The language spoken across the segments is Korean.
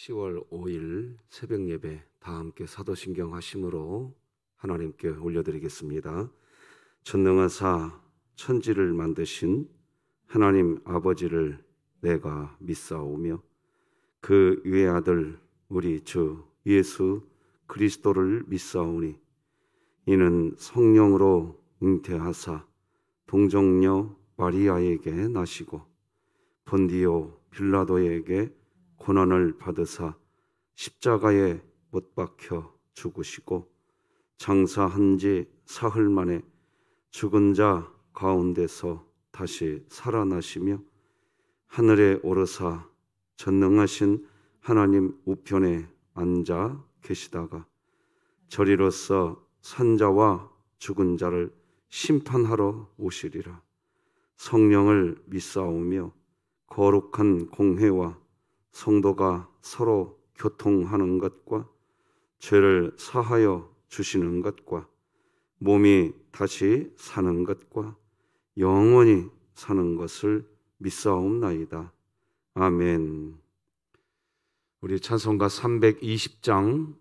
10월 5일 새벽 예배 다 함께 사도신경 하심으로 하나님께 올려드리겠습니다. 전능하사 천지를 만드신 하나님 아버지를 내가 믿사오며 그 외아들 우리 주 예수 그리스도를 믿사오니 이는 성령으로 잉태하사 동정녀 마리아에게 나시고 본디오 빌라도에게 고난을 받으사 십자가에 못 박혀 죽으시고 장사한 지 사흘 만에 죽은 자 가운데서 다시 살아나시며 하늘에 오르사 전능하신 하나님 우편에 앉아 계시다가 저리로서 산자와 죽은 자를 심판하러 오시리라. 성령을 믿사오며 거룩한 공회와 성도가 서로 교통하는 것과 죄를 사하여 주시는 것과 몸이 다시 사는 것과 영원히 사는 것을 믿사옵나이다. 아멘. 우리 찬송가 320장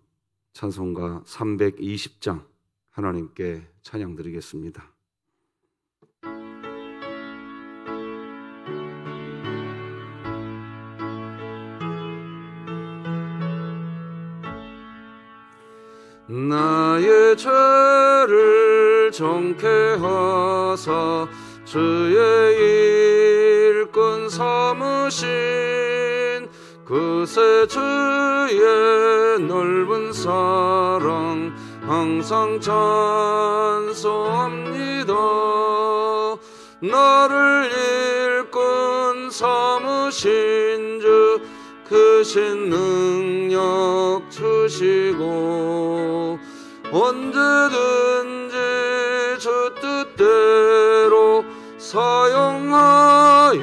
하나님께 찬양 드리겠습니다. 나의 죄를 정케 하사 주의 일꾼 삼으신 그새 주의 넓은 사랑 항상 찬송합니다. 나를 일꾼 삼으신 주 크신 능력 주시고 언제든지 주 뜻대로 사용하여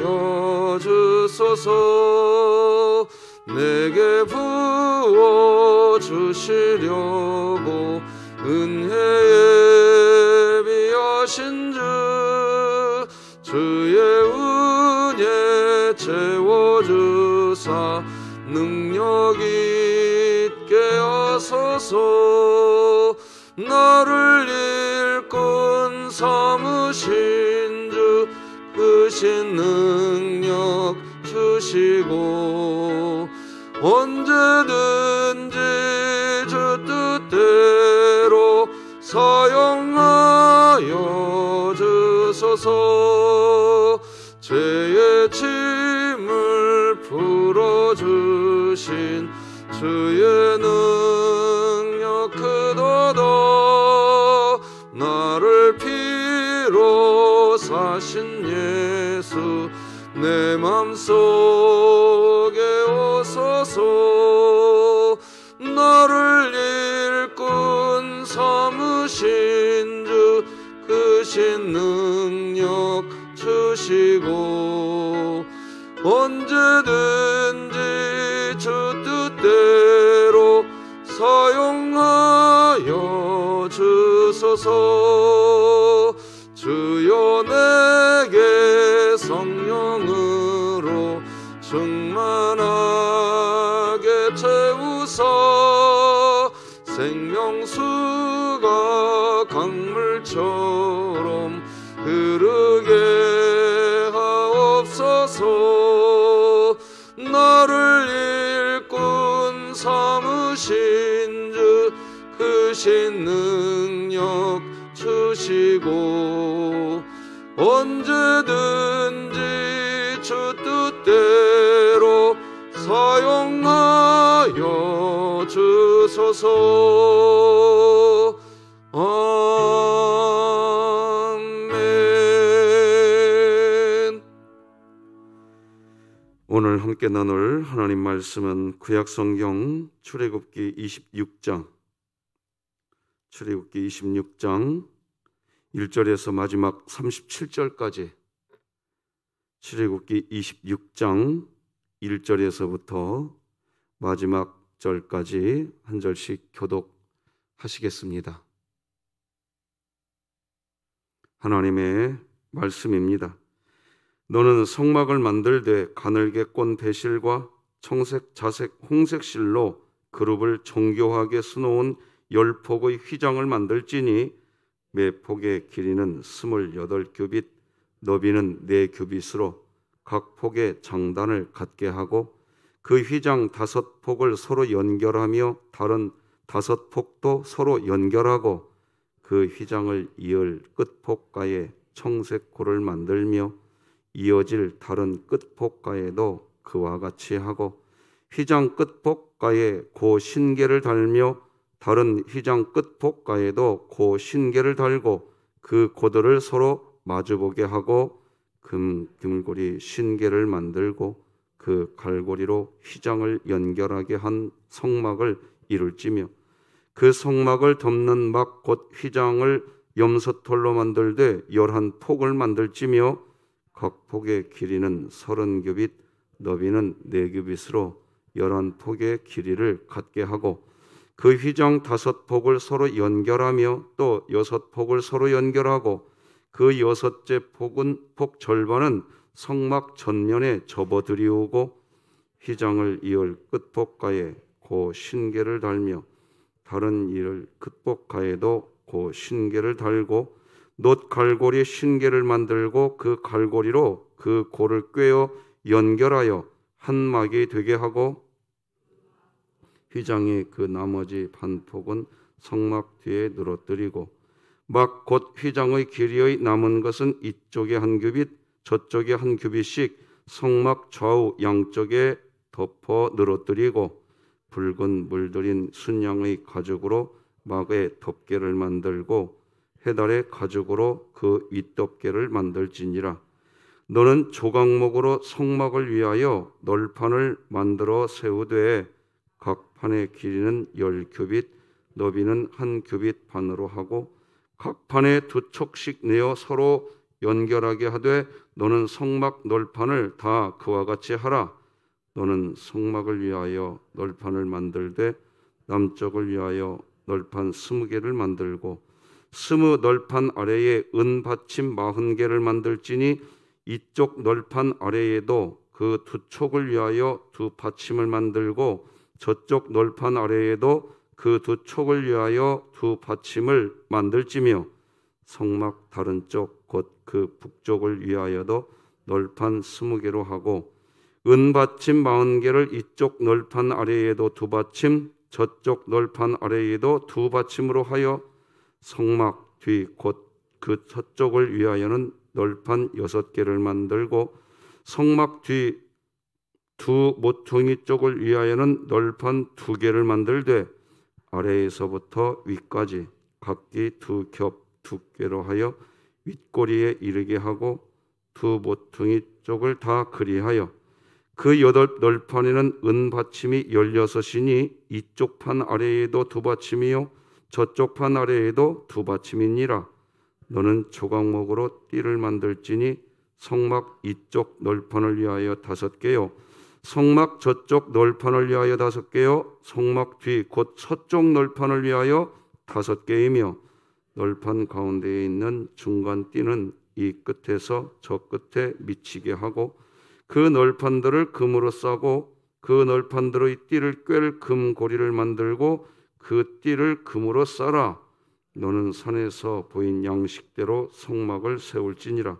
주소서. 내게 부어주시려고 은혜에 비하신 주 주의 은혜 채워주사 능력 있게 하소서. 나를 일꾼 삼으신 주 크신 능력 주시고 언제든지 주 뜻대로 사용하여 주소서. 죄의 짐을 풀어주신 주의 능력 크도다. 나를 피로 사신 예수 내 맘속에 오소서. 나를 일꾼 삼으신 주 크신 능력 주시고 언제든지 주 뜻대로 사용하여 주소서. 주여 내게 성령으로 충만하게 채우사 생명수가 강물처럼 흐르게 하옵소서. 나를 일꾼 삼으신 주 크신 능력 주시고 언제든지 주 뜻대로 사용하여 주소서. 아멘. 오늘 함께 나눌 하나님 말씀은 구약성경 출애굽기 26장 1절에서 마지막 37절까지 출애굽기 26장 1절에서부터 마지막 절까지 한 절씩 교독하시겠습니다. 하나님의 말씀입니다. 너는 성막을 만들되 가늘게 꼰 배실과 청색, 자색, 홍색 실로 그룹을 정교하게 수놓은 10폭의 휘장을 만들지니 매 폭의 길이는 28규빗, 너비는 4규빗으로 각 폭의 장단을 갖게 하고 그 휘장 5폭을 서로 연결하며 다른 5폭도 서로 연결하고 그 휘장을 이을 끝폭가에 청색 고를 만들며 이어질 다른 끝폭가에도 그와 같이 하고 휘장 끝폭가에 고 신계를 달며 다른 휘장 끝폭가에도 고 신계를 달고 그 고들을 서로 마주보게 하고 금글고리 신계를 만들고 그 갈고리로 휘장을 연결하게 한 성막을 이룰지며 그 성막을 덮는 막 곧 휘장을 염소털로 만들되 11폭을 만들지며 각 폭의 길이는 30규빗, 너비는 4규빗으로 11폭의 길이를 갖게 하고 그 휘장 5폭을 서로 연결하며 또 6폭을 서로 연결하고 그 6째 폭 절반은 성막 전면에 접어들이우고 휘장을 이을 끝폭가에 고 신계를 달며 다른 이을 끝폭가에도 고 신계를 달고 놋 갈고리 신계를 만들고 그 갈고리로 그 고를 꿰어 연결하여 한 막이 되게 하고 휘장의 그 나머지 반폭은 성막 뒤에 늘어뜨리고 막 곧 휘장의 길이의 남은 것은 이쪽에 1규빗 저쪽에 1규빗씩 성막 좌우 양쪽에 덮어 늘어뜨리고 붉은 물들인 순양의 가죽으로 막의 덮개를 만들고 해달의 가죽으로 그 윗덮개를 만들지니라. 너는 조각목으로 성막을 위하여 널판을 만들어 세우되 각 판의 길이는 10규빗, 너비는 1규빗 반으로 하고 각 판에 2촉씩 내어 서로 연결하게 하되 너는 성막 널판을 다 그와 같이 하라. 너는 성막을 위하여 널판을 만들되 남쪽을 위하여 널판 20개를 만들고 20 널판 아래에 은 받침 40개를 만들지니 이쪽 널판 아래에도 그 2촉을 위하여 2 받침을 만들고 저쪽 널판 아래에도 그 2촉을 위하여 2 받침을 만들지며 성막 다른 쪽 곧 그 북쪽을 위하여도 널판 20개로 하고 은 받침 40개를 이쪽 널판 아래에도 2 받침 저쪽 널판 아래에도 2 받침으로 하여 성막 뒤 곧 그 서쪽을 위하여는 널판 6개를 만들고 성막 뒤 2 모퉁이 쪽을 위하여는 널판 2개를 만들되 아래에서부터 위까지 각기 2겹 두께로 하여 윗꼬리에 이르게 하고 2 모퉁이 쪽을 다 그리하여 그 8 널판에는 은 받침이 16이니 이쪽 판 아래에도 2 받침이요 저쪽 판 아래에도 2 받침이니라. 너는 조각목으로 띠를 만들지니 성막 이쪽 널판을 위하여 5개요 성막 저쪽 널판을 위하여 5개요 성막 뒤 곧 서쪽 널판을 위하여 5개이며 널판 가운데에 있는 중간 띠는 이 끝에서 저 끝에 미치게 하고 그 널판들을 금으로 싸고 그 널판들의 띠를 꿰를 금고리를 만들고 그 띠를 금으로 싸라. 너는 산에서 보인 양식대로 성막을 세울지니라.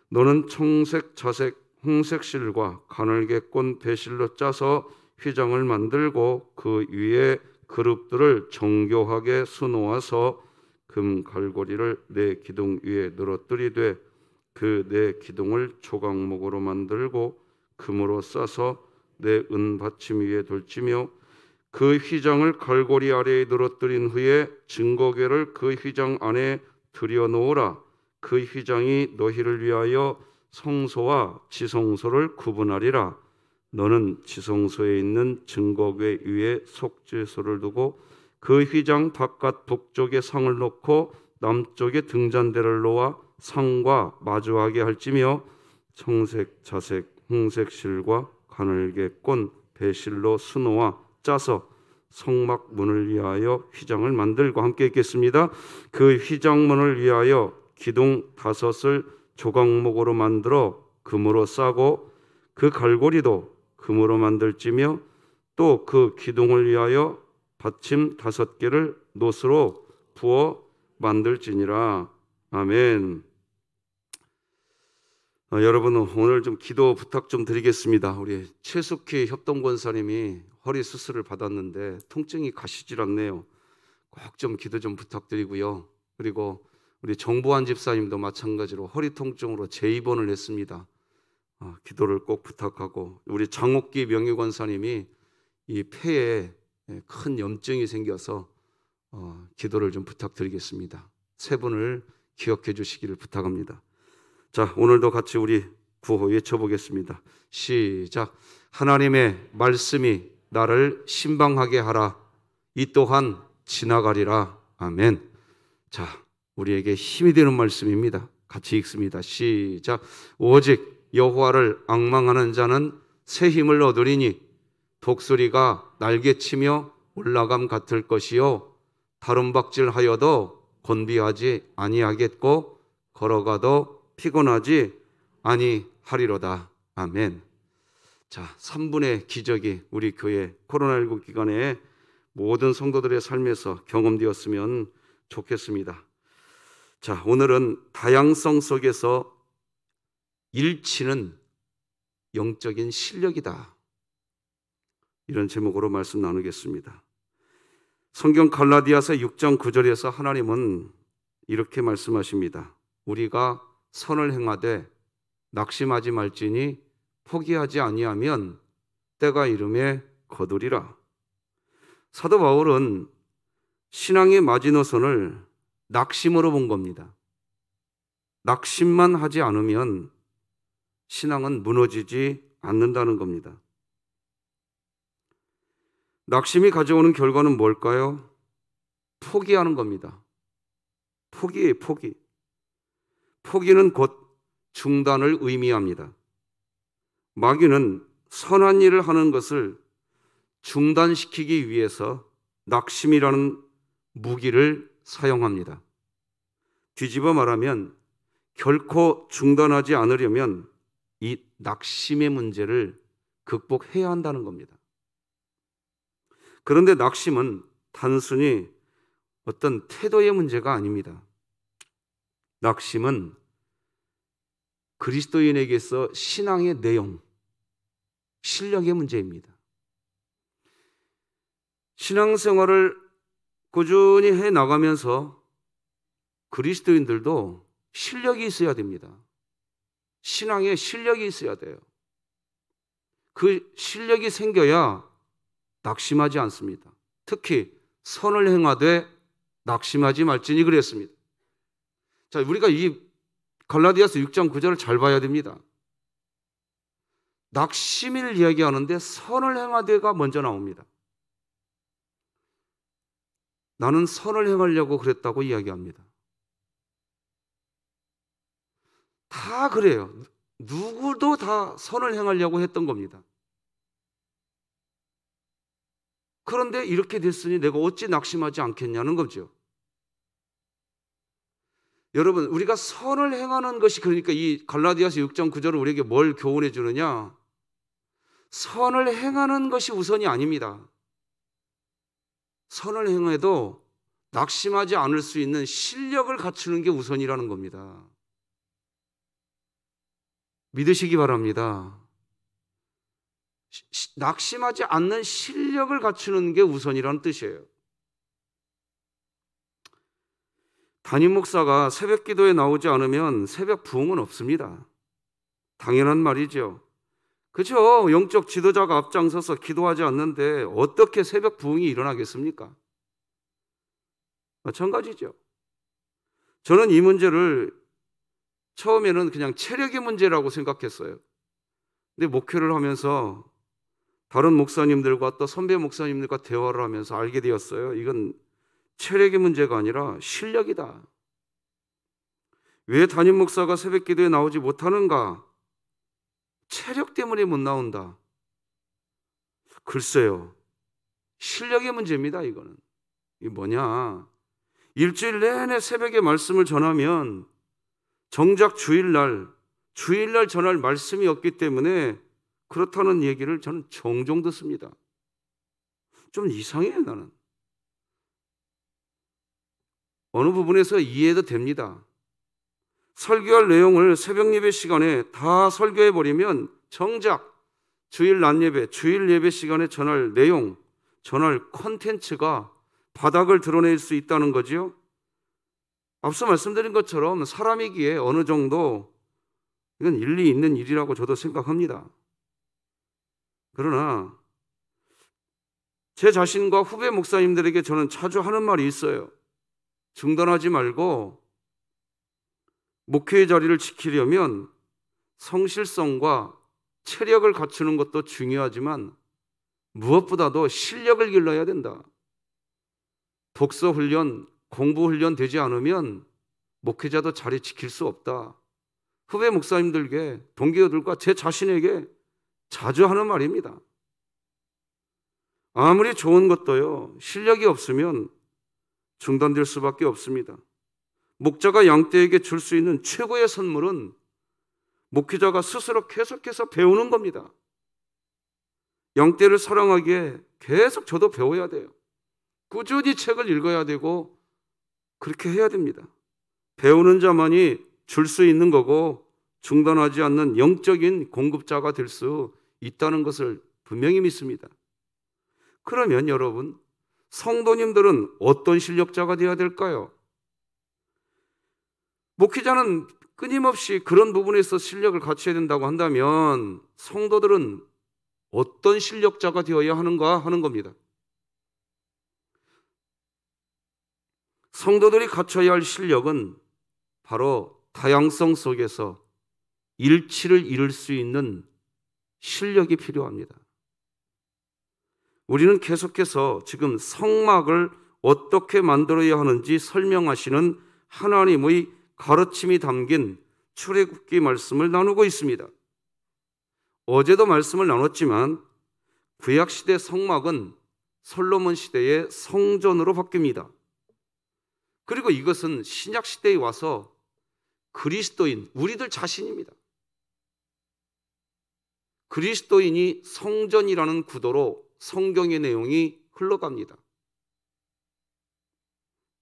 너는 청색, 자색, 홍색 실과 가늘게 꼰 배실로 짜서 휘장을 만들고 그 위에 그룹들을 정교하게 수놓아서 금 갈고리를 4기둥 위에 늘어뜨리되 그 4기둥을 조각목으로 만들고 금으로 싸서 4은 받침 위에 돌지며 그 휘장을 갈고리 아래에 늘어뜨린 후에 증거궤를 그 휘장 안에 들여놓으라. 그 휘장이 너희를 위하여 성소와 지성소를 구분하리라. 너는 지성소에 있는 증거궤 위에 속죄소를 두고 그 휘장 바깥 북쪽에 상을 놓고 남쪽에 등잔대를 놓아 상과 마주하게 할지며 청색, 자색, 홍색 실과 가늘게 꼰 배실로 수놓아 짜서 성막 문을 위하여 휘장을 만들고 함께 읽겠습니다. 그 휘장문을 위하여 기둥 5을 조각목으로 만들어 금으로 싸고 그 갈고리도 그 금으로 만들지며 또 그 기둥을 위하여 받침 5개를 노스로 부어 만들지니라. 아멘. 여러분, 오늘 좀 기도 부탁 좀 드리겠습니다. 우리 최숙희 협동권사님이 허리 수술을 받았는데 통증이 가시질 않네요. 꼭 좀 기도 좀 부탁드리고요. 그리고 우리 정보환 집사님도 마찬가지로 허리 통증으로 재입원을 했습니다. 기도를 꼭 부탁하고, 우리 장옥기 명예권사님이 이 폐에 큰 염증이 생겨서 기도를 좀 부탁드리겠습니다. 세 분을 기억해 주시기를 부탁합니다. 자, 오늘도 같이 우리 구호 외쳐보겠습니다. 시작. 하나님의 말씀이 나를 신방하게 하라. 이 또한 지나가리라. 아멘. 자, 우리에게 힘이 되는 말씀입니다. 같이 읽습니다. 시작. 오직 여호와를 앙망하는 자는 새 힘을 얻으리니 독수리가 날개치며 올라감 같을 것이요 다름박질하여도 곤비하지 아니하겠고 걸어가도 피곤하지 아니하리로다. 아멘. 자, 3분의 기적이 우리 교회 코로나19 기간에 모든 성도들의 삶에서 경험되었으면 좋겠습니다. 자, 오늘은 다양성 속에서 일치는 영적인 실력이다. 이런 제목으로 말씀 나누겠습니다. 성경 갈라디아서 6장 9절에서 하나님은 이렇게 말씀하십니다. 우리가 선을 행하되 낙심하지 말지니 포기하지 아니하면 때가 이름에 거두리라. 사도 바울은 신앙의 마지노선을 낙심으로 본 겁니다. 낙심만 하지 않으면 신앙은 무너지지 않는다는 겁니다. 낙심이 가져오는 결과는 뭘까요? 포기하는 겁니다. 포기예요, 포기. 포기는 곧 중단을 의미합니다. 마귀는 선한 일을 하는 것을 중단시키기 위해서 낙심이라는 무기를 사용합니다. 뒤집어 말하면 결코 중단하지 않으려면 이 낙심의 문제를 극복해야 한다는 겁니다. 그런데 낙심은 단순히 어떤 태도의 문제가 아닙니다. 낙심은 그리스도인에게서 신앙의 내용, 실력의 문제입니다. 신앙생활을 꾸준히 해 나가면서 그리스도인들도 실력이 있어야 됩니다. 신앙에 실력이 있어야 돼요. 그 실력이 생겨야 낙심하지 않습니다. 특히 선을 행하되 낙심하지 말지니 그랬습니다. 자, 우리가 이 갈라디아서 6장 9절을 잘 봐야 됩니다. 낙심을 이야기하는데 선을 행하되가 먼저 나옵니다. 나는 선을 행하려고 그랬다고 이야기합니다. 다 그래요. 누구도 다 선을 행하려고 했던 겁니다. 그런데 이렇게 됐으니 내가 어찌 낙심하지 않겠냐는 거죠. 여러분, 우리가 선을 행하는 것이, 그러니까 이 갈라디아서 6장 9절은 우리에게 뭘 교훈해 주느냐? 선을 행하는 것이 우선이 아닙니다. 선을 행해도 낙심하지 않을 수 있는 실력을 갖추는 게 우선이라는 겁니다. 믿으시기 바랍니다. 낙심하지 않는 실력을 갖추는 게 우선이라는 뜻이에요. 담임 목사가 새벽 기도에 나오지 않으면 새벽 부흥은 없습니다. 당연한 말이죠. 그렇죠? 영적 지도자가 앞장서서 기도하지 않는데 어떻게 새벽 부흥이 일어나겠습니까? 마찬가지죠. 저는 이 문제를 처음에는 그냥 체력의 문제라고 생각했어요. 근데 목회를 하면서 다른 목사님들과 또 선배 목사님들과 대화를 하면서 알게 되었어요. 이건 체력의 문제가 아니라 실력이다. 왜 담임 목사가 새벽 기도에 나오지 못하는가? 체력 때문에 못 나온다. 글쎄요. 실력의 문제입니다, 이거는. 이게 뭐냐? 일주일 내내 새벽에 말씀을 전하면 정작 주일날 전할 말씀이 없기 때문에 그렇다는 얘기를 저는 종종 듣습니다. 좀 이상해요, 나는. 어느 부분에서 이해도 됩니다. 설교할 내용을 새벽 예배 시간에 다 설교해 버리면 정작 주일 낮 예배, 주일 예배 시간에 전할 내용, 전할 콘텐츠가 바닥을 드러낼 수 있다는 거지요. 앞서 말씀드린 것처럼 사람이기에 어느 정도 이건 일리 있는 일이라고 저도 생각합니다. 그러나 제 자신과 후배 목사님들에게 저는 자주 하는 말이 있어요. 중단하지 말고 목회의 자리를 지키려면 성실성과 체력을 갖추는 것도 중요하지만 무엇보다도 실력을 길러야 된다. 독서 훈련, 공부 훈련 되지 않으면 목회자도 자리 지킬 수 없다. 후배 목사님들께, 동기들과 제 자신에게 자주 하는 말입니다. 아무리 좋은 것도요, 실력이 없으면 중단될 수밖에 없습니다. 목자가 양떼에게 줄 수 있는 최고의 선물은 목회자가 스스로 계속해서 배우는 겁니다. 양떼를 사랑하기에 계속 저도 배워야 돼요. 꾸준히 책을 읽어야 되고 그렇게 해야 됩니다. 배우는 자만이 줄 수 있는 거고 중단하지 않는 영적인 공급자가 될 수 있다는 것을 분명히 믿습니다. 그러면 여러분, 성도님들은 어떤 실력자가 되어야 될까요? 목회자는 끊임없이 그런 부분에서 실력을 갖춰야 된다고 한다면 성도들은 어떤 실력자가 되어야 하는가 하는 겁니다. 성도들이 갖춰야 할 실력은 바로 다양성 속에서 일치를 이룰 수 있는 실력이 필요합니다. 우리는 계속해서 지금 성막을 어떻게 만들어야 하는지 설명하시는 하나님의 가르침이 담긴 출애굽기 말씀을 나누고 있습니다. 어제도 말씀을 나눴지만 구약시대 성막은 솔로몬 시대의 성전으로 바뀝니다. 그리고 이것은 신약시대에 와서 그리스도인, 우리들 자신입니다. 그리스도인이 성전이라는 구도로 성경의 내용이 흘러갑니다.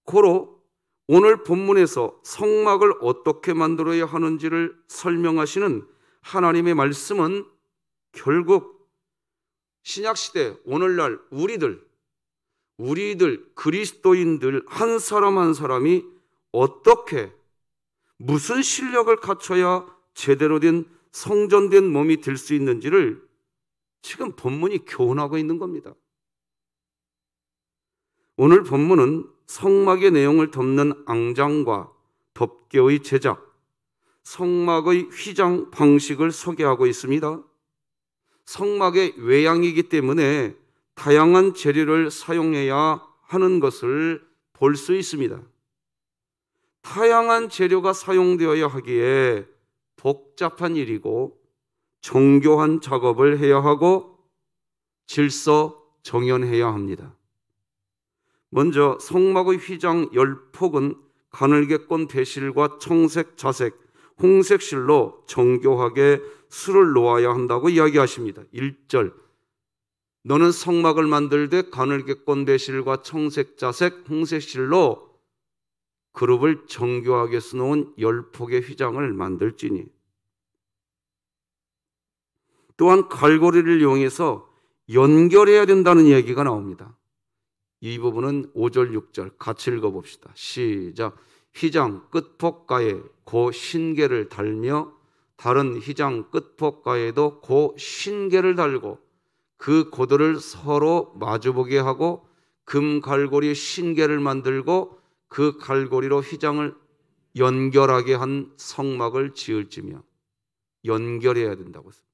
고로 오늘 본문에서 성막을 어떻게 만들어야 하는지를 설명하시는 하나님의 말씀은 결국 신약시대 오늘날 우리들 그리스도인들 한 사람 한 사람이 어떻게 무슨 실력을 갖춰야 제대로 된 성전된 몸이 될 수 있는지를 지금 본문이 교훈하고 있는 겁니다. 오늘 본문은 성막의 내용을 덮는 앙장과 덮개의 제작, 성막의 휘장 방식을 소개하고 있습니다. 성막의 외양이기 때문에 다양한 재료를 사용해야 하는 것을 볼 수 있습니다. 다양한 재료가 사용되어야 하기에 복잡한 일이고 정교한 작업을 해야 하고 질서 정연해야 합니다. 먼저 성막의 휘장 10폭은 가늘게꼰 배실과 청색, 자색, 홍색 실로 정교하게 수를 놓아야 한다고 이야기하십니다. 1절, 너는 성막을 만들되 가늘게꼰 배실과 청색, 자색, 홍색 실로 그룹을 정교하게 수놓은 10폭의 휘장을 만들지니. 또한 갈고리를 이용해서 연결해야 된다는 이야기가 나옵니다. 이 부분은 5절, 6절 같이 읽어봅시다. 시작. 휘장 끝폭가에 고 신계를 달며 다른 휘장 끝폭가에도 고 신계를 달고 그 고도를 서로 마주보게 하고 금 갈고리 신계를 만들고 그 갈고리로 휘장을 연결하게 한 성막을 지을지며. 연결해야 된다고 했습니다.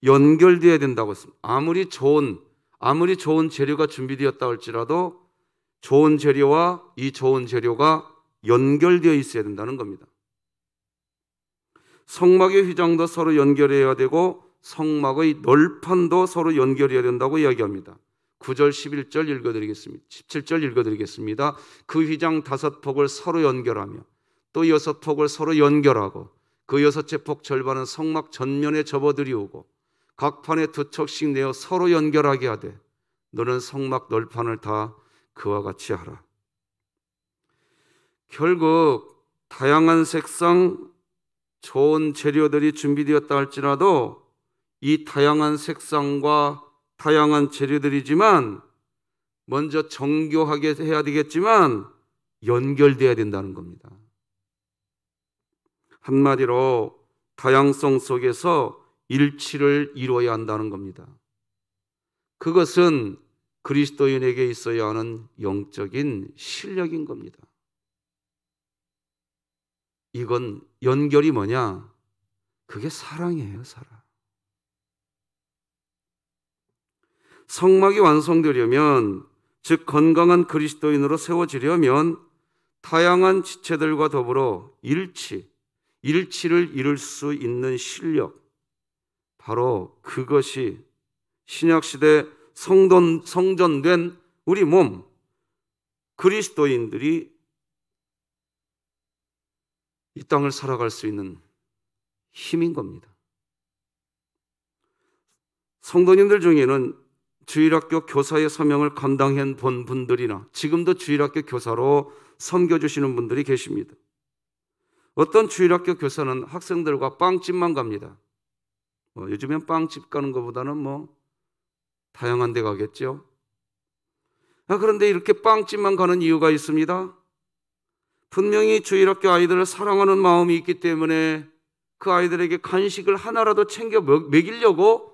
연결되어야 된다고 했습니다. 아무리 좋은 재료가 준비되었다 할지라도 좋은 재료와 이 좋은 재료가 연결되어 있어야 된다는 겁니다. 성막의 휘장도 서로 연결해야 되고 성막의 널판도 서로 연결해야 된다고 이야기합니다. 9절 11절 읽어드리겠습니다. 17절 읽어드리겠습니다. 그 휘장 5폭을 서로 연결하며 또 6폭을 서로 연결하고 그 6째 폭 절반은 성막 전면에 접어들이우고 각 판에 2척씩 내어 서로 연결하게 하되 너는 성막 널판을 다 그와 같이 하라. 결국 다양한 색상 좋은 재료들이 준비되었다 할지라도 이 다양한 색상과 다양한 재료들이지만 먼저 정교하게 해야 되겠지만 연결돼야 된다는 겁니다. 한마디로 다양성 속에서 일치를 이루어야 한다는 겁니다. 그것은 그리스도인에게 있어야 하는 영적인 실력인 겁니다. 이건 연결이 뭐냐? 그게 사랑이에요, 사랑. 성막이 완성되려면, 즉 건강한 그리스도인으로 세워지려면 다양한 지체들과 더불어 일치를 이룰 수 있는 실력, 바로 그것이 신약시대 성전된 우리 몸, 그리스도인들이 이 땅을 살아갈 수 있는 힘인 겁니다. 성도님들 중에는 주일학교 교사의 사명을 감당해 본 분들이나 지금도 주일학교 교사로 섬겨주시는 분들이 계십니다. 어떤 주일학교 교사는 학생들과 빵집만 갑니다. 요즘엔 빵집 가는 것보다는 다양한 데 가겠죠. 그런데 이렇게 빵집만 가는 이유가 있습니다. 분명히 주일학교 아이들을 사랑하는 마음이 있기 때문에 그 아이들에게 간식을 하나라도 챙겨 먹이려고,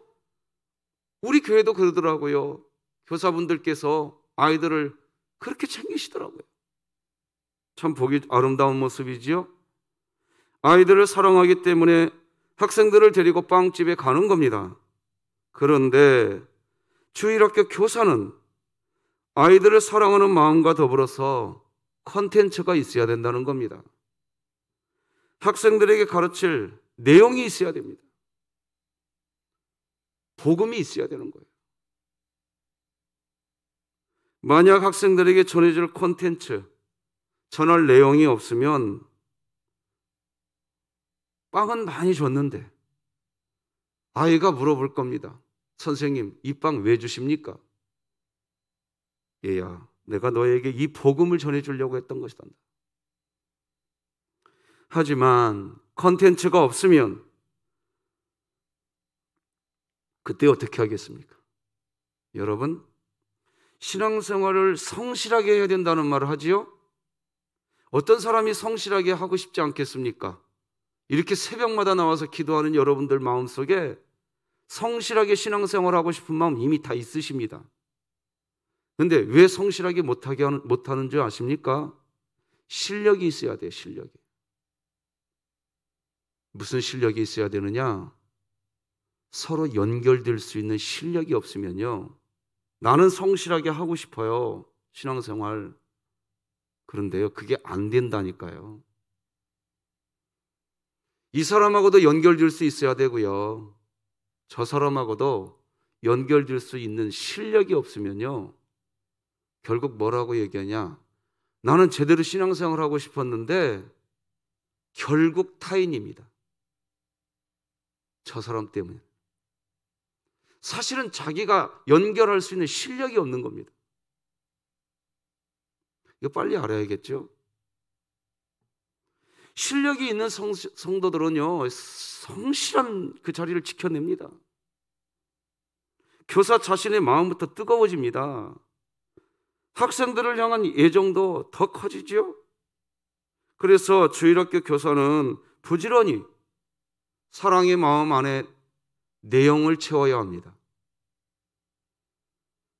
우리 교회도 그러더라고요. 교사분들께서 아이들을 그렇게 챙기시더라고요. 참 보기 아름다운 모습이지요. 아이들을 사랑하기 때문에 학생들을 데리고 빵집에 가는 겁니다. 그런데 주일학교 교사는 아이들을 사랑하는 마음과 더불어서 콘텐츠가 있어야 된다는 겁니다. 학생들에게 가르칠 내용이 있어야 됩니다. 복음이 있어야 되는 거예요. 만약 학생들에게 전해줄 콘텐츠, 전할 내용이 없으면 빵은 많이 줬는데 아이가 물어볼 겁니다. 선생님, 이 빵 왜 주십니까? 얘야, 내가 너에게 이 복음을 전해주려고 했던 것이다. 하지만 콘텐츠가 없으면 그때 어떻게 하겠습니까? 여러분, 신앙생활을 성실하게 해야 된다는 말을 하지요? 어떤 사람이 성실하게 하고 싶지 않겠습니까? 이렇게 새벽마다 나와서 기도하는 여러분들 마음속에 성실하게 신앙생활하고 싶은 마음 이미 다 있으십니다. 그런데 왜 성실하게 못하는 줄 아십니까? 실력이 있어야 돼요, 실력이. 무슨 실력이 있어야 되느냐? 서로 연결될 수 있는 실력이 없으면요, 나는 성실하게 하고 싶어요, 신앙생활. 그런데요, 그게 안 된다니까요. 이 사람하고도 연결될 수 있어야 되고요, 저 사람하고도 연결될 수 있는 실력이 없으면요, 결국 뭐라고 얘기하냐? 나는 제대로 신앙생활을 하고 싶었는데 결국 타인입니다. 저 사람 때문에. 사실은 자기가 연결할 수 있는 실력이 없는 겁니다. 이거 빨리 알아야겠죠? 실력이 있는 성도들은요, 성실한 그 자리를 지켜냅니다. 교사 자신의 마음부터 뜨거워집니다. 학생들을 향한 애정도 더 커지죠. 그래서 주일학교 교사는 부지런히 사랑의 마음 안에 내용을 채워야 합니다.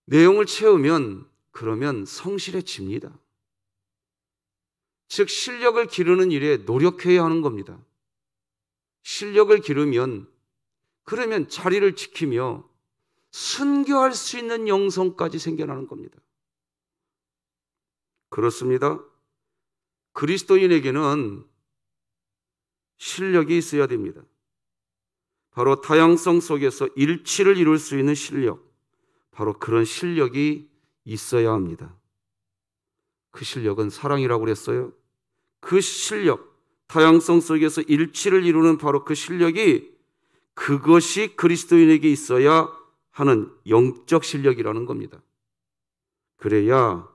내용을 채우면 그러면 성실해집니다. 즉 실력을 기르는 일에 노력해야 하는 겁니다. 실력을 기르면 그러면 자리를 지키며 순교할 수 있는 영성까지 생겨나는 겁니다. 그렇습니다. 그리스도인에게는 실력이 있어야 됩니다. 바로 다양성 속에서 일치를 이룰 수 있는 실력, 바로 그런 실력이 있어야 합니다. 그 실력은 사랑이라고 그랬어요. 그 실력, 다양성 속에서 일치를 이루는 바로 그 실력이, 그것이 그리스도인에게 있어야 하는 영적 실력이라는 겁니다. 그래야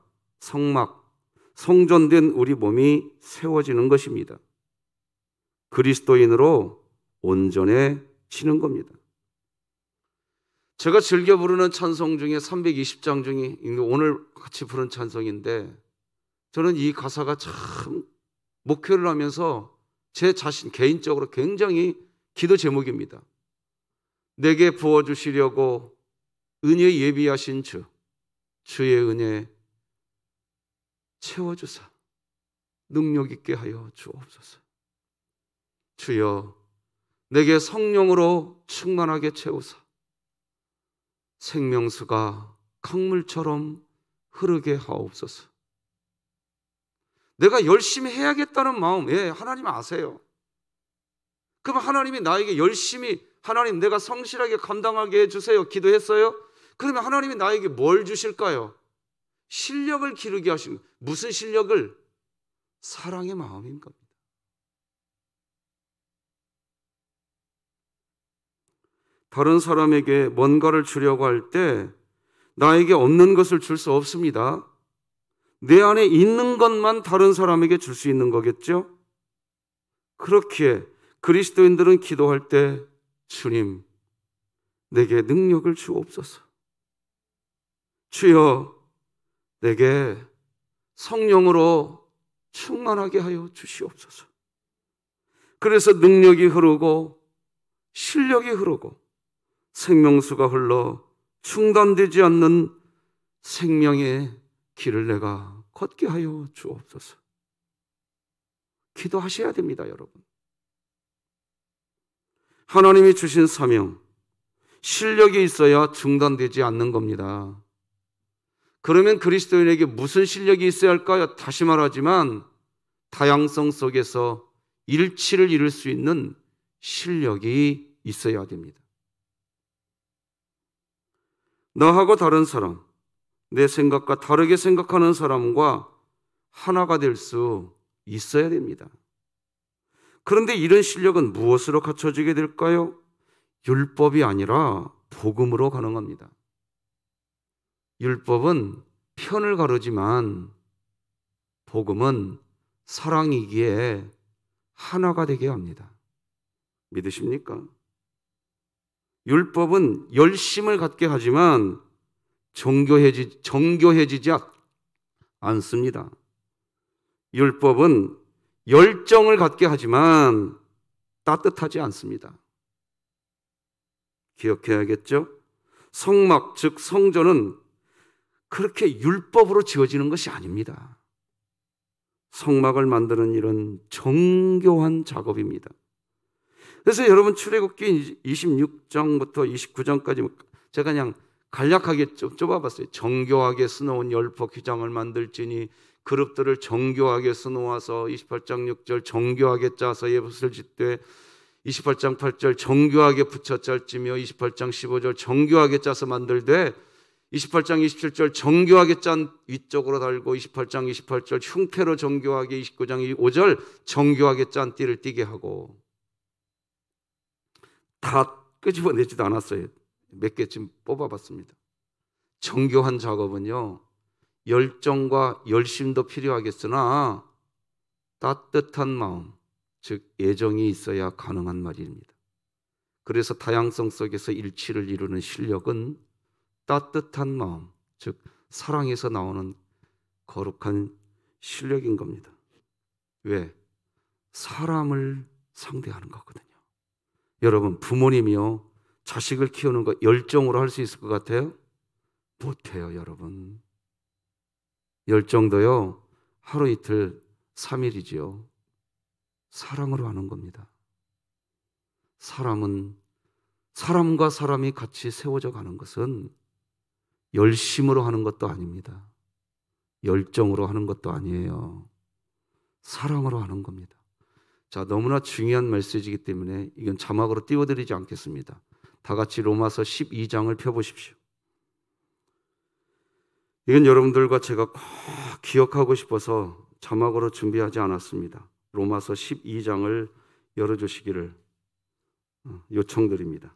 성전된 우리 몸이 세워지는 것입니다. 그리스도인으로 온전해지는 겁니다. 제가 즐겨 부르는 찬송 중에 320장 중에 오늘 같이 부른 찬송인데, 저는 이 가사가 참 목회를 하면서 제 자신 개인적으로 굉장히 기도 제목입니다. 내게 부어주시려고 은혜 예비하신 주의 은혜 채워주사 능력 있게 하여 주옵소서. 주여, 내게 성령으로 충만하게 채우사 생명수가 강물처럼 흐르게 하옵소서. 내가 열심히 해야겠다는 마음, 하나님 아세요. 그럼 하나님이 나에게 열심히, 하나님 내가 성실하게 감당하게 해주세요 기도했어요? 그러면 하나님이 나에게 뭘 주실까요? 실력을 기르게 하시는, 무슨 실력을? 사랑의 마음인 겁니다. 다른 사람에게 뭔가를 주려고 할 때 나에게 없는 것을 줄 수 없습니다. 내 안에 있는 것만 다른 사람에게 줄 수 있는 거겠죠? 그렇기에 그리스도인들은 기도할 때, 주님, 내게 능력을 주옵소서. 주여, 내게 성령으로 충만하게 하여 주시옵소서. 그래서 능력이 흐르고 실력이 흐르고 생명수가 흘러 중단되지 않는 생명의 길을 내가 걷게 하여 주옵소서. 기도하셔야 됩니다, 여러분. 하나님이 주신 사명, 실력이 있어야 중단되지 않는 겁니다. 그러면 그리스도인에게 무슨 실력이 있어야 할까요? 다시 말하지만 다양성 속에서 일치를 이룰 수 있는 실력이 있어야 됩니다. 나하고 다른 사람, 내 생각과 다르게 생각하는 사람과 하나가 될 수 있어야 됩니다. 그런데 이런 실력은 무엇으로 갖춰지게 될까요? 율법이 아니라 복음으로 가능합니다. 율법은 편을 가르지만 복음은 사랑이기에 하나가 되게 합니다. 믿으십니까? 율법은 열심을 갖게 하지만 정교해지지 않습니다. 율법은 열정을 갖게 하지만 따뜻하지 않습니다. 기억해야겠죠? 성막, 즉 성전은 그렇게 율법으로 지어지는 것이 아닙니다. 성막을 만드는 일은 정교한 작업입니다. 그래서 여러분 출애굽기 26장부터 29장까지 제가 그냥 간략하게 좀 좁아봤어요. 정교하게 수놓은 열법 휘장을 만들지니 그룹들을 정교하게 수놓아서 28장 6절 정교하게 짜서 예붓을 짓되 28장 8절 정교하게 붙여 짤지며 28장 15절 정교하게 짜서 만들되 28장 27절 정교하게 짠 위쪽으로 달고 28장 28절 흉패로 정교하게 29장 5절 정교하게 짠 띠를 띠게 하고 다 끄집어내지도 않았어요. 몇 개쯤 뽑아봤습니다. 정교한 작업은요, 열정과 열심도 필요하겠으나 따뜻한 마음, 즉 애정이 있어야 가능한 말입니다. 그래서 다양성 속에서 일치를 이루는 실력은 따뜻한 마음, 즉 사랑에서 나오는 거룩한 실력인 겁니다. 왜? 사람을 상대하는 거거든요. 여러분, 부모님이요, 자식을 키우는 거 열정으로 할 수 있을 것 같아요? 못해요, 여러분. 열정도요, 하루 이틀 3일이지요. 사랑으로 하는 겁니다. 사람과 사람이 같이 세워져 가는 것은 열심으로 하는 것도 아닙니다. 열정으로 하는 것도 아니에요. 사랑으로 하는 겁니다. 자, 너무나 중요한 메시지이기 때문에 이건 자막으로 띄워드리지 않겠습니다. 다 같이 로마서 12장을 펴보십시오. 이건 여러분들과 제가 꼭 기억하고 싶어서 자막으로 준비하지 않았습니다. 로마서 12장을 열어주시기를 요청드립니다.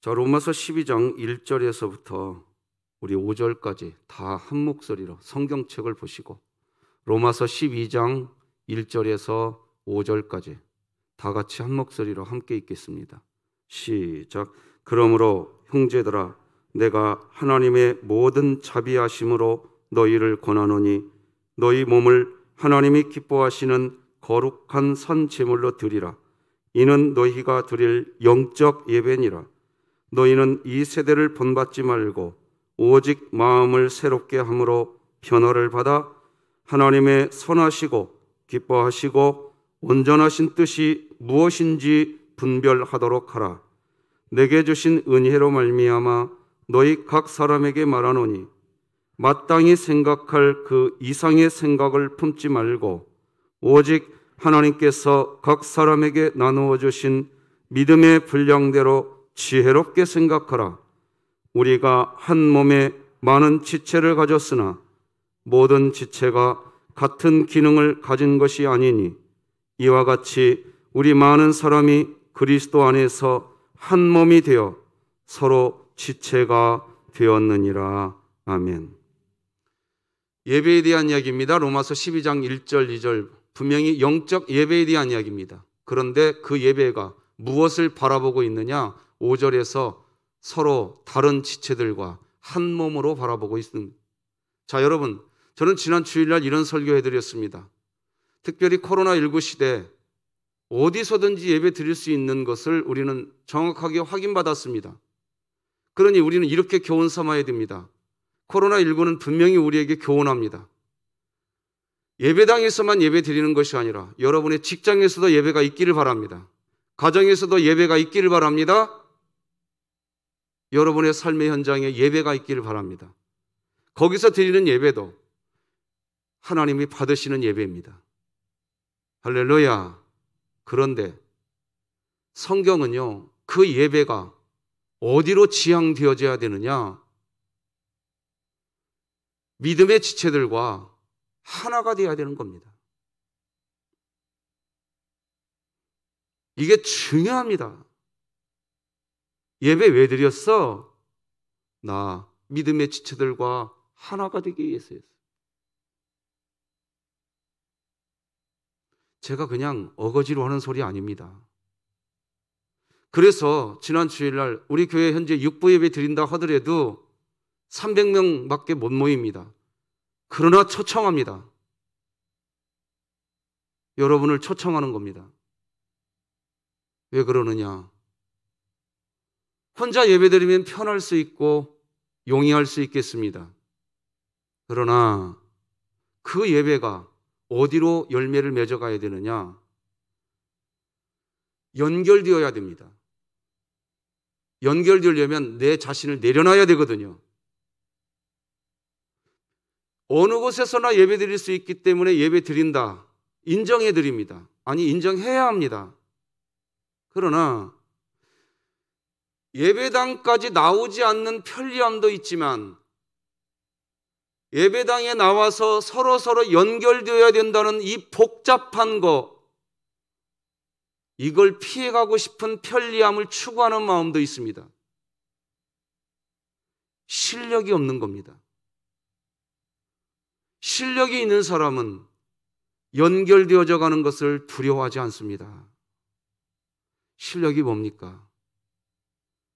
자, 로마서 12장 1절에서부터 우리 5절까지 다 한 목소리로 성경책을 보시고 로마서 12장 1절에서 5절까지 다 같이 한 목소리로 함께 읽겠습니다. 시작. 그러므로 형제들아, 내가 하나님의 모든 자비하심으로 너희를 권하노니 너희 몸을 하나님이 기뻐하시는 거룩한 선 제물로 드리라. 이는 너희가 드릴 영적 예배니라. 너희는 이 세대를 본받지 말고 오직 마음을 새롭게 함으로 변화를 받아 하나님의 선하시고 기뻐하시고 온전하신 뜻이 무엇인지 분별하도록 하라. 내게 주신 은혜로 말미암아 너희 각 사람에게 말하노니 마땅히 생각할 그 이상의 생각을 품지 말고 오직 하나님께서 각 사람에게 나누어 주신 믿음의 분량대로 지혜롭게 생각하라. 우리가 한 몸에 많은 지체를 가졌으나 모든 지체가 같은 기능을 가진 것이 아니니 이와 같이 우리 많은 사람이 그리스도 안에서 한 몸이 되어 서로 지체가 되었느니라. 아멘. 예배에 대한 이야기입니다. 로마서 12장 1절 2절 분명히 영적 예배에 대한 이야기입니다. 그런데 그 예배가 무엇을 바라보고 있느냐? 5절에서 서로 다른 지체들과 한 몸으로 바라보고 있습니다. 자, 여러분, 저는 지난 주일날 이런 설교해드렸습니다. 특별히 코로나19 시대 어디서든지 예배 드릴 수 있는 것을 우리는 정확하게 확인받았습니다. 그러니 우리는 이렇게 교훈 삼아야 됩니다. 코로나19는 분명히 우리에게 교훈합니다. 예배당에서만 예배 드리는 것이 아니라 여러분의 직장에서도 예배가 있기를 바랍니다. 가정에서도 예배가 있기를 바랍니다. 여러분의 삶의 현장에 예배가 있기를 바랍니다. 거기서 드리는 예배도 하나님이 받으시는 예배입니다. 할렐루야. 그런데 성경은요, 그 예배가 어디로 지향되어져야 되느냐? 믿음의 지체들과 하나가 되어야 되는 겁니다. 이게 중요합니다. 예배 왜 드렸어? 나 믿음의 지체들과 하나가 되기 위해서였어요. 제가 그냥 어거지로 하는 소리 아닙니다. 그래서 지난 주일날 우리 교회 현재 6부 예배 드린다 하더라도 300명밖에 못 모입니다. 그러나 초청합니다. 여러분을 초청하는 겁니다. 왜 그러느냐? 혼자 예배드리면 편할 수 있고 용이할 수 있겠습니다. 그러나 그 예배가 어디로 열매를 맺어가야 되느냐? 연결되어야 됩니다. 연결되려면 내 자신을 내려놔야 되거든요. 어느 곳에서나 예배 드릴 수 있기 때문에 예배 드린다. 인정해 드립니다. 아니, 인정해야 합니다. 그러나 예배당까지 나오지 않는 편리함도 있지만 예배당에 나와서 서로 연결되어야 된다는 이 복잡한 거, 이걸 피해가고 싶은 편리함을 추구하는 마음도 있습니다. 실력이 없는 겁니다. 실력이 있는 사람은 연결되어져 가는 것을 두려워하지 않습니다. 실력이 뭡니까?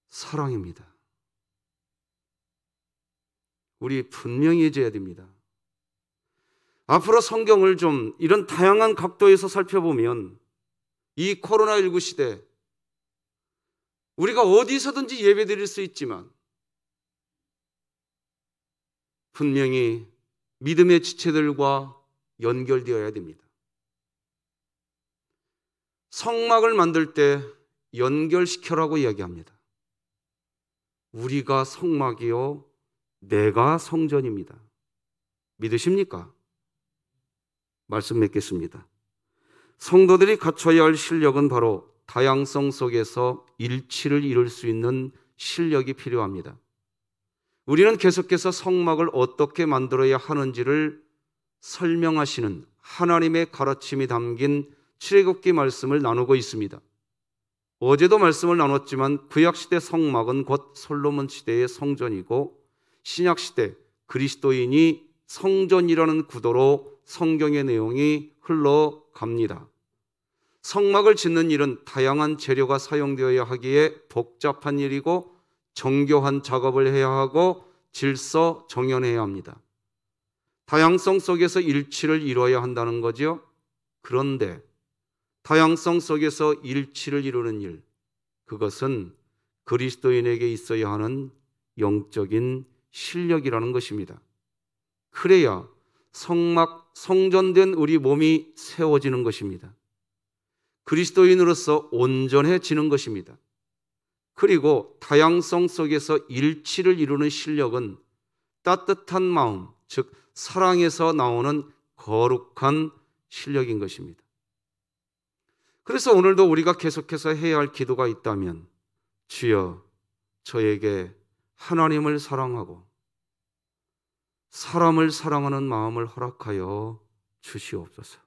사랑입니다. 우리 분명히 해줘야 됩니다. 앞으로 성경을 좀 이런 다양한 각도에서 살펴보면 이 코로나19 시대 우리가 어디서든지 예배 드릴 수 있지만 분명히 믿음의 지체들과 연결되어야 됩니다. 성막을 만들 때 연결시켜라고 이야기합니다. 우리가 성막이요 내가 성전입니다. 믿으십니까? 말씀 맺겠습니다. 성도들이 갖춰야 할 실력은 바로 다양성 속에서 일치를 이룰 수 있는 실력이 필요합니다. 우리는 계속해서 성막을 어떻게 만들어야 하는지를 설명하시는 하나님의 가르침이 담긴 출애굽기 말씀을 나누고 있습니다. 어제도 말씀을 나눴지만 구약시대 성막은 곧 솔로몬 시대의 성전이고, 신약시대 그리스도인이 성전이라는 구도로 성경의 내용이 흘러갑니다. 성막을 짓는 일은 다양한 재료가 사용되어야 하기에 복잡한 일이고, 정교한 작업을 해야 하고 질서 정연해야 합니다. 다양성 속에서 일치를 이루어야 한다는 거죠. 그런데 다양성 속에서 일치를 이루는 일, 그것은 그리스도인에게 있어야 하는 영적인 실력이라는 것입니다. 그래야 성막, 성전된 우리 몸이 세워지는 것입니다. 그리스도인으로서 온전해지는 것입니다. 그리고 다양성 속에서 일치를 이루는 실력은 따뜻한 마음, 즉 사랑에서 나오는 거룩한 실력인 것입니다. 그래서 오늘도 우리가 계속해서 해야 할 기도가 있다면, 주여 저에게 하나님을 사랑하고 사람을 사랑하는 마음을 허락하여 주시옵소서.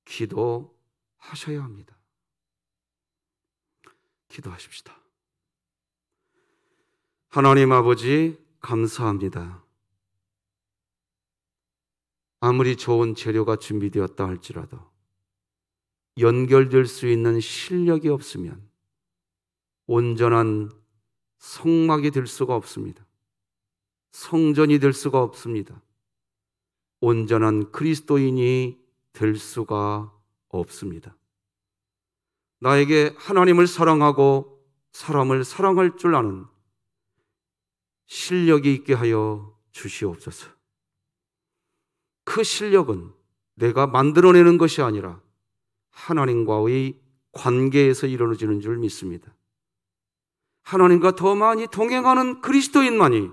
기도하셔야 합니다. 기도하십시다. 하나님 아버지, 감사합니다. 아무리 좋은 재료가 준비되었다 할지라도 연결될 수 있는 실력이 없으면 온전한 성막이 될 수가 없습니다. 성전이 될 수가 없습니다. 온전한 그리스도인이 될 수가 없습니다. 나에게 하나님을 사랑하고 사람을 사랑할 줄 아는 실력이 있게 하여 주시옵소서. 그 실력은 내가 만들어내는 것이 아니라 하나님과의 관계에서 이루어지는 줄 믿습니다. 하나님과 더 많이 동행하는 그리스도인만이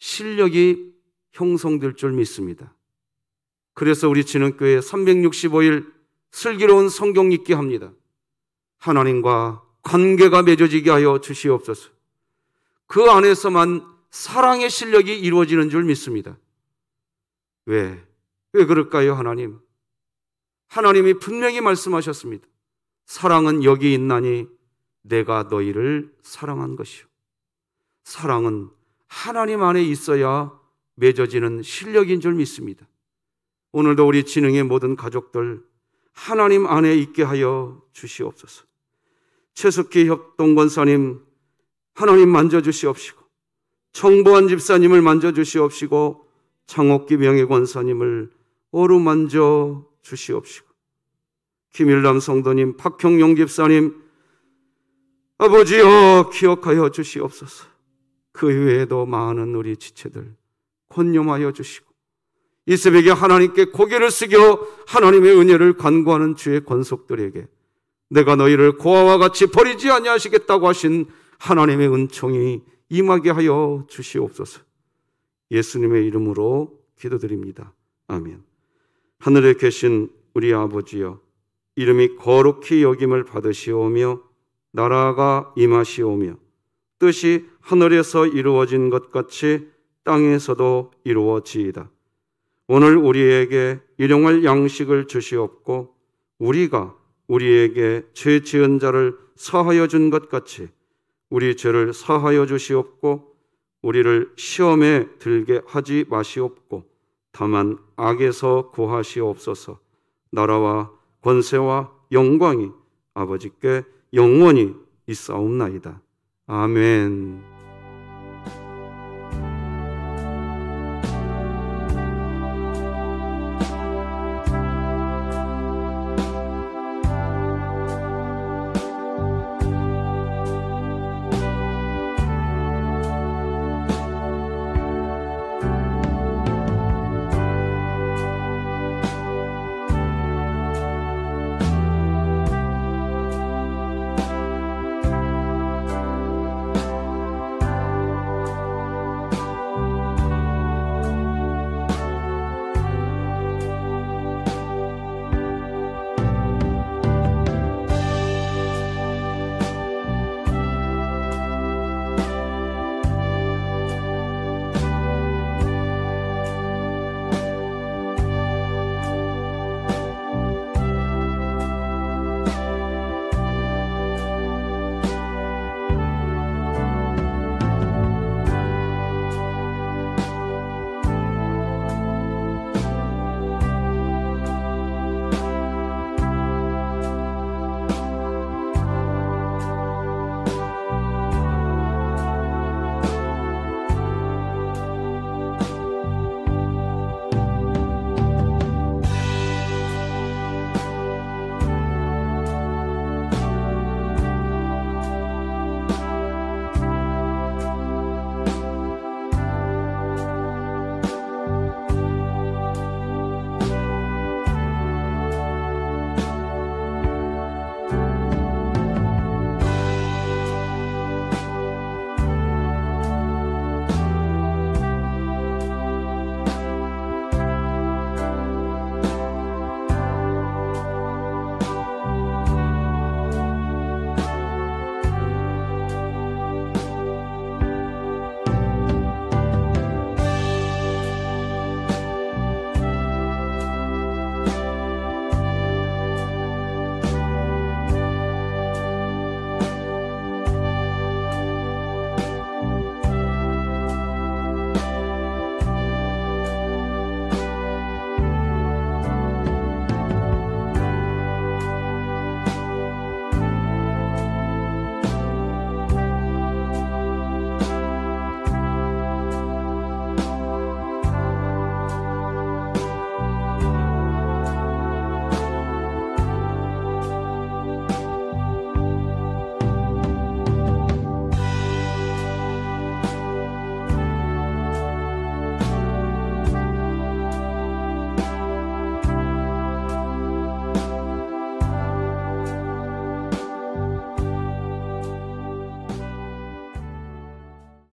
실력이 형성될 줄 믿습니다. 그래서 우리 진흥교회 365일 슬기로운 성경 읽기 합니다. 하나님과 관계가 맺어지게 하여 주시옵소서. 그 안에서만 사랑의 실력이 이루어지는 줄 믿습니다. 왜 그럴까요, 하나님? 하나님이 분명히 말씀하셨습니다. 사랑은 여기 있나니 내가 너희를 사랑한 것이요. 사랑은 하나님 안에 있어야 맺어지는 실력인 줄 믿습니다. 오늘도 우리 진흥의 모든 가족들 하나님 안에 있게 하여 주시옵소서. 최숙희 협동권사님 하나님 만져주시옵시고, 청보한 집사님을 만져주시옵시고, 창옥기 명예권사님을 어루만져 주시옵시고, 김일남 성도님, 박형용 집사님 아버지여 기억하여 주시옵소서. 그 외에도 많은 우리 지체들 권념하여 주시고, 이 새벽에 하나님께 고개를 숙여 하나님의 은혜를 간구하는 주의 권속들에게 내가 너희를 고아와 같이 버리지 아니하시겠다고 하신 하나님의 은총이 임하게 하여 주시옵소서. 예수님의 이름으로 기도드립니다. 아멘. 하늘에 계신 우리 아버지여, 이름이 거룩히 여김을 받으시오며 나라가 임하시오며 뜻이 하늘에서 이루어진 것 같이 땅에서도 이루어지이다. 오늘 우리에게 일용할 양식을 주시옵고, 우리가 우리에게 죄 지은 자를 사하여 준 것 같이 우리 죄를 사하여 주시옵고, 우리를 시험에 들게 하지 마시옵고, 다만 악에서 구하시옵소서. 나라와 권세와 영광이 아버지께 영원히 있사옵나이다. 아멘.